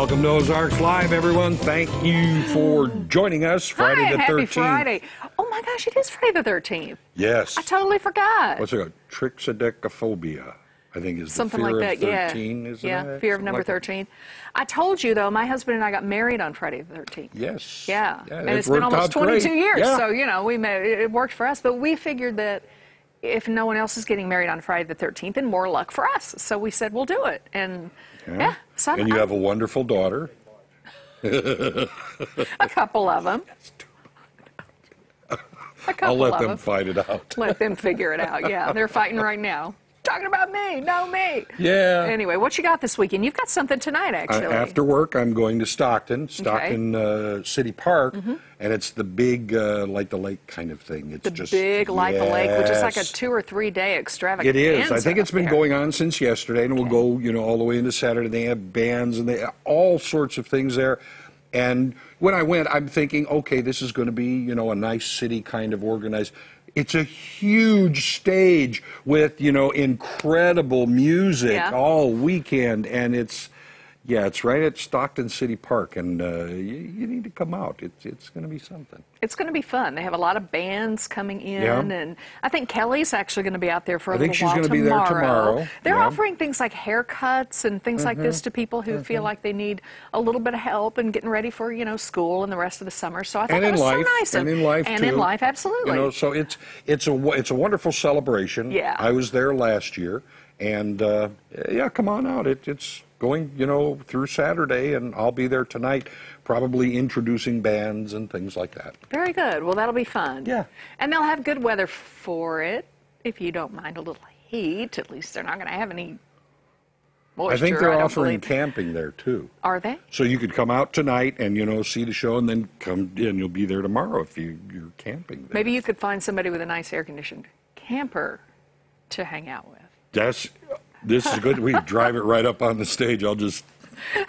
Welcome to Ozarks Live, everyone. Thank you for joining us Friday the 13th. Happy Friday. Oh my gosh, it is Friday the 13th. Yes. I totally forgot. What's it called? Trichodecaphobia, I think is Something the fear like that, of 13, isn't yeah, it? fear of Something number like that. 13. I told you, though, my husband and I got married on Friday the 13th. Yes. Yeah. And it it's been worked almost out 22 great. years, Yeah. so, you know, it worked for us. But we figured that if no one else is getting married on Friday the 13th, then more luck for us. So we said, we'll do it. And, yeah. So and you have a wonderful daughter. A couple of them. I'll let them fight it out. Let them figure it out. Yeah, they're fighting right now. Talking about me, no me. Yeah. Anyway, what you got this weekend? You've got something tonight, actually. After work, I'm going to Stockton City Park, and it's the big, like the lake kind of thing. It's the big Light the Lake, which is like a 2 or 3 day extravaganza. It is. I think it's been going on since yesterday, and it will go, you know, all the way into Saturday. They have bands and they have all sorts of things there. And when I went, I'm thinking, okay, this is going to be, you know, a nice city kind of organized. It's a huge stage with, you know, incredible music all weekend, and it's right at Stockton City Park, and you need to come out. It's going to be something. It's going to be fun. They have a lot of bands coming in, and I think Kelly's actually going to be out there for a little while. I think she's going to be there tomorrow. They're offering things like haircuts and things like this to people who feel like they need a little bit of help and getting ready for, you know, school and the rest of the summer. So I thought that was so nice. And in life, and too. in life, absolutely. You know, so it's a wonderful celebration. Yeah. I was there last year, and yeah, come on out. It's going, you know, through Saturday, and I'll be there tonight, probably introducing bands and things like that. Very good. Well, that'll be fun. Yeah. And they'll have good weather for it, if you don't mind a little heat. At least they're not going to have any moisture. I think they're offering camping there, too. Are they? So you could come out tonight and, you know, see the show, and then come in. You'll be there tomorrow if you're camping there. Maybe you could find somebody with a nice air-conditioned camper to hang out with. This is good. We drive it right up on the stage. I'll just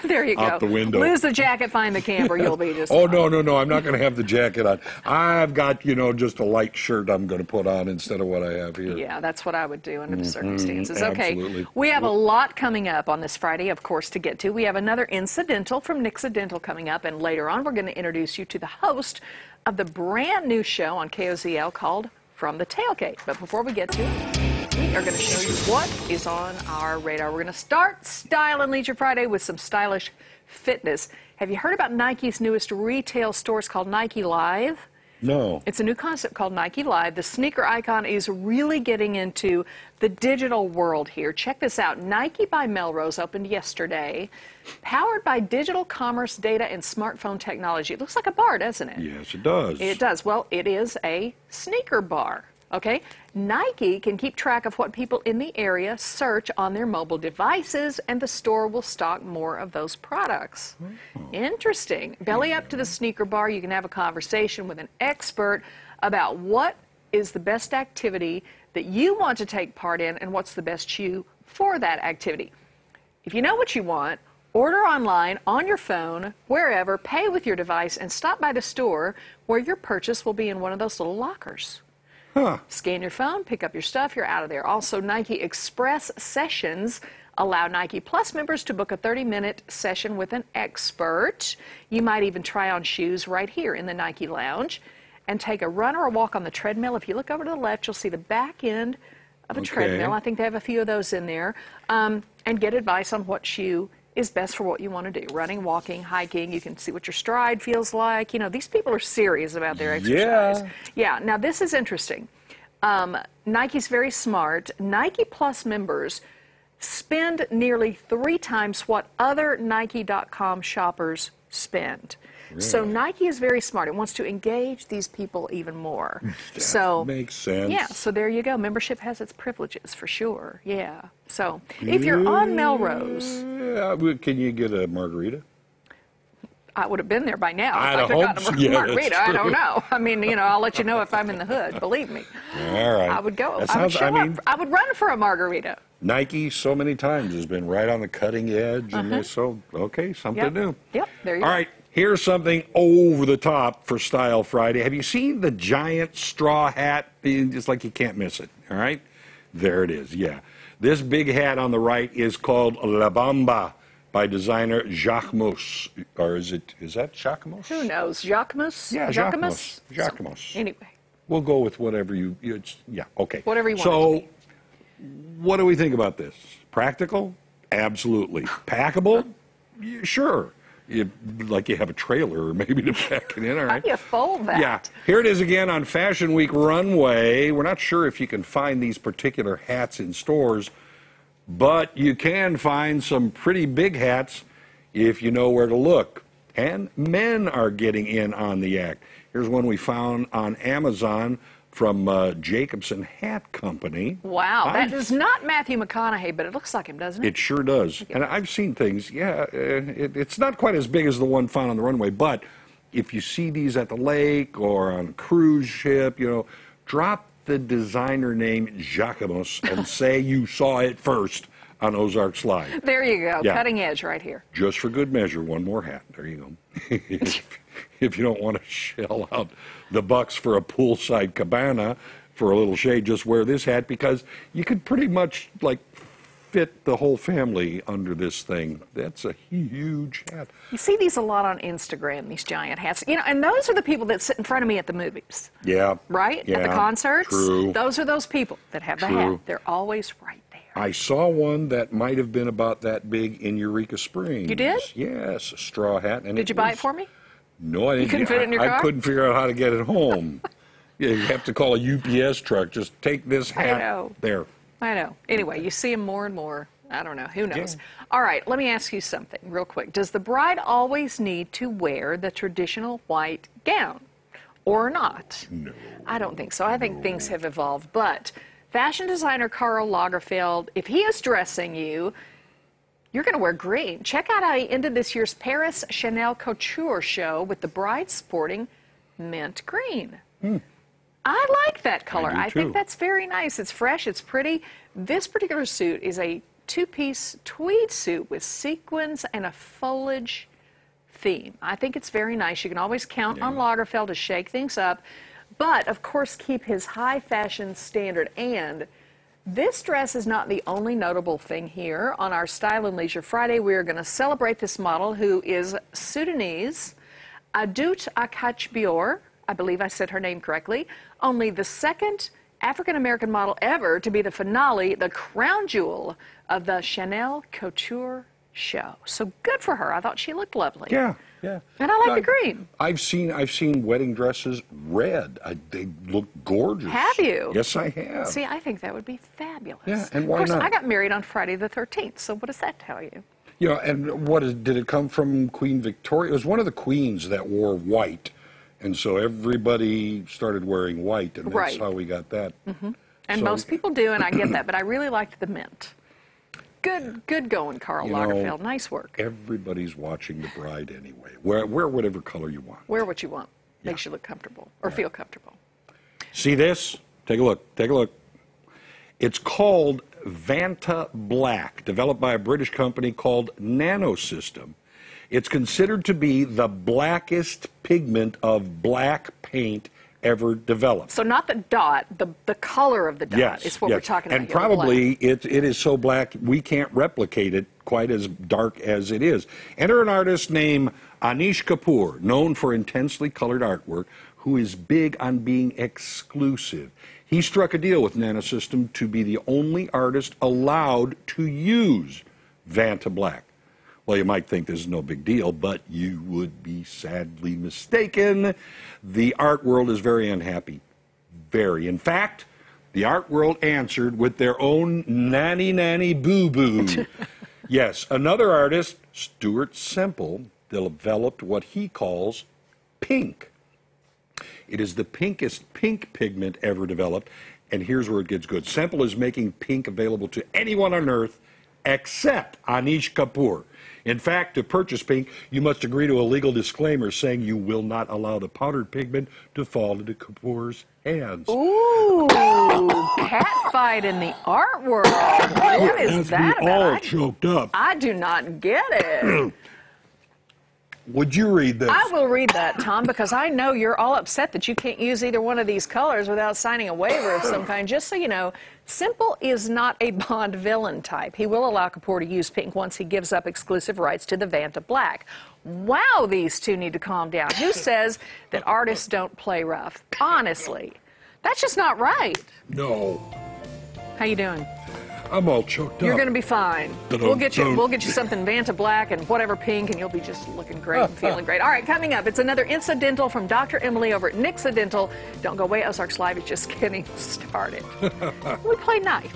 there you out go. The window. Lose the jacket, find the camper. You'll be just Oh, fine. no. I'm not going to have the jacket on. I've got, you know, just a light shirt I'm going to put on instead of what I have here. Yeah, that's what I would do under the circumstances. Absolutely. Okay, we have a lot coming up on this Friday, of course, to get to. We have another incidental from Nixidental coming up, and later on we're going to introduce you to the host of the brand new show on KOZL called From the Tailgate. But before we get to it, we are going to show you what is on our radar. We're going to start Style and Leisure Friday with some stylish fitness. Have you heard about Nike's newest retail store? It's called Nike Live. No. It's a new concept called Nike Live. The sneaker icon is really getting into the digital world here. Check this out. Nike by Melrose opened yesterday, powered by digital commerce data and smartphone technology. It looks like a bar, doesn't it? Yes, it does. It does. Well, it is a sneaker bar. Okay, Nike can keep track of what people in the area search on their mobile devices, and the store will stock more of those products. Interesting. Belly up to the sneaker bar. You can have a conversation with an expert about what is the best activity that you want to take part in and what's the best shoe for that activity. If you know what you want, order online, on your phone, wherever, pay with your device, and stop by the store where your purchase will be in one of those little lockers. Scan your phone, pick up your stuff, you're out of there. Also, Nike Express Sessions allow Nike Plus members to book a 30-minute session with an expert. You might even try on shoes right here in the Nike Lounge and take a run or a walk on the treadmill. If you look over to the left, you'll see the back end of a treadmill. I think they have a few of those in there. And get advice on what shoe is best for what you want to do. Running, walking, hiking. You can see what your stride feels like. You know, these people are serious about their exercise. Yeah. Now, this is interesting. Nike's very smart. Nike Plus members spend nearly 3 times what other Nike.com shoppers spend. Really? So Nike is very smart. It wants to engage these people even more. That makes sense. Yeah, so there you go. Membership has its privileges for sure. Yeah. So if you're on Melrose, can you get a margarita? I would have been there by now. I'd if I hope could so. have gotten a margarita. I don't know. I mean, you know, I'll let you know if I'm in the hood. Believe me. All right. I would go. That I would sounds, show up. I would run for a margarita. Nike so many times has been right on the cutting edge, and they're so, okay, something new. Yep, there you go. All right, here's something over the top for Style Friday. Have you seen the giant straw hat? It's like you can't miss it, all right? There it is, yeah. This big hat on the right is called La Bamba. by designer Jacques Mus. Or is that Jacques Mus? Who knows? Jacquemus? Yeah, Jacques Mus. Jacques Mus. Anyway. We'll go with whatever yeah, okay. Whatever you want So, it to be. what do we think about this? Practical? Absolutely. Packable? Sure. Like you have a trailer or maybe to pack it in, all right? How do you fold that? Yeah. Here it is again on Fashion Week runway. We're not sure if you can find these particular hats in stores, but you can find some pretty big hats if you know where to look. And men are getting in on the act. Here's one we found on Amazon from Jacobson Hat Company. Wow, that is not Matthew McConaughey, but it looks like him, doesn't it? It sure does. And I've seen things, yeah, it's not quite as big as the one found on the runway, but if you see these at the lake or on a cruise ship, drop the designer name Jacquemus and say you saw it first on Ozarks Live. There you go, Yeah. Cutting edge right here. Just for good measure, one more hat. There you go. If you don't want to shell out the bucks for a poolside cabana for a little shade, just wear this hat because you could pretty much fit the whole family under this thing. That's a huge hat. You see these a lot on Instagram, these giant hats. And those are the people that sit in front of me at the movies. Yeah. Right? Yeah, at the concerts. true. Those are those people that have the True. hat. They're always right there. I saw one that might have been about that big in Eureka Springs. You did? Yes, a straw hat. And Did you buy it for me? No, I didn't. You couldn't fit it in your I car? couldn't figure out how to get it home. Yeah, you have to call a UPS truck. Just take this hat. I know. There. I know. Anyway, you see them more and more. I don't know. Who knows? Yeah. All right, let me ask you something real quick. Does the bride always need to wear the traditional white gown or not? No. I don't think so. I think things have evolved. But fashion designer Karl Lagerfeld, if he is dressing you, you're going to wear green. Check out how he ended this year's Paris Chanel Couture show with the bride sporting mint green. I like that color. I do I think too. that's very nice. It's fresh. It's pretty. This particular suit is a two-piece tweed suit with sequins and a foliage theme. I think it's very nice. You can always count on Lagerfeld to shake things up, but of course keep his high fashion standard. And this dress is not the only notable thing here. On our Style and Leisure Friday, we are going to celebrate this model who is Sudanese, Adut Akachbior. I believe I said her name correctly. Only the second African-American model ever to be the finale, the crown jewel of the Chanel Couture show. So good for her. I thought she looked lovely. Yeah, yeah. And I like the green. I've seen wedding dresses red. They look gorgeous. Have you? Yes, I have. See, I think that would be fabulous. Yeah, and why of course, not? I got married on Friday the 13th, so what does that tell you? And did it come from Queen Victoria? It was one of the queens that wore white. And so everybody started wearing white, and that's Right. how we got that. And So- most people do, and I get that, but I really liked the mint. Good going, Karl Lagerfeld. Nice work. Everybody's watching the bride anyway. Wear whatever color you want. Wear what you want. Makes you look comfortable or feel comfortable. See this? Take a look. Take a look. It's called Vanta Black, developed by a British company called Nanosystem. It's considered to be the blackest pigment of black paint ever developed. So not the dot, the color of the dot Yes, is what yes. we're talking about And here, the probably black. it is so black we can't replicate it quite as dark as it is. Enter an artist named Anish Kapoor, known for intensely colored artwork, who is big on being exclusive. He struck a deal with Nanosystem to be the only artist allowed to use Vanta Black. Well, you might think this is no big deal, but you would be sadly mistaken. The art world is very unhappy. Very. In fact, the art world answered with their own nanny boo-boo. Yes, another artist, Stuart Semple, developed what he calls pink. It is the pinkest pink pigment ever developed, and here's where it gets good. Semple is making pink available to anyone on Earth except Anish Kapoor. In fact, to purchase pink, you must agree to a legal disclaimer saying you will not allow the powdered pigment to fall into Kapoor's hands. Ooh, catfight in the art world. What is that all about? choked up. I do not get it. Would you read this? I will read that, Tom, because I know you're all upset that you can't use either one of these colors without signing a waiver of some kind. Just so you know, Simple is not a Bond villain type. He will allow Kapoor to use pink once he gives up exclusive rights to the Vanta Black. Wow, these two need to calm down. Who says that artists don't play rough? Honestly, that's just not right. No. How you doing? I'm all choked up. You're going to be fine. We'll get you something Vanta Black and whatever pink, and you'll be just looking great and feeling great. All right, coming up, it's another incidental from Dr. Emily over at Nixidental. Don't go away. Ozarks Live is just getting started. We play nice.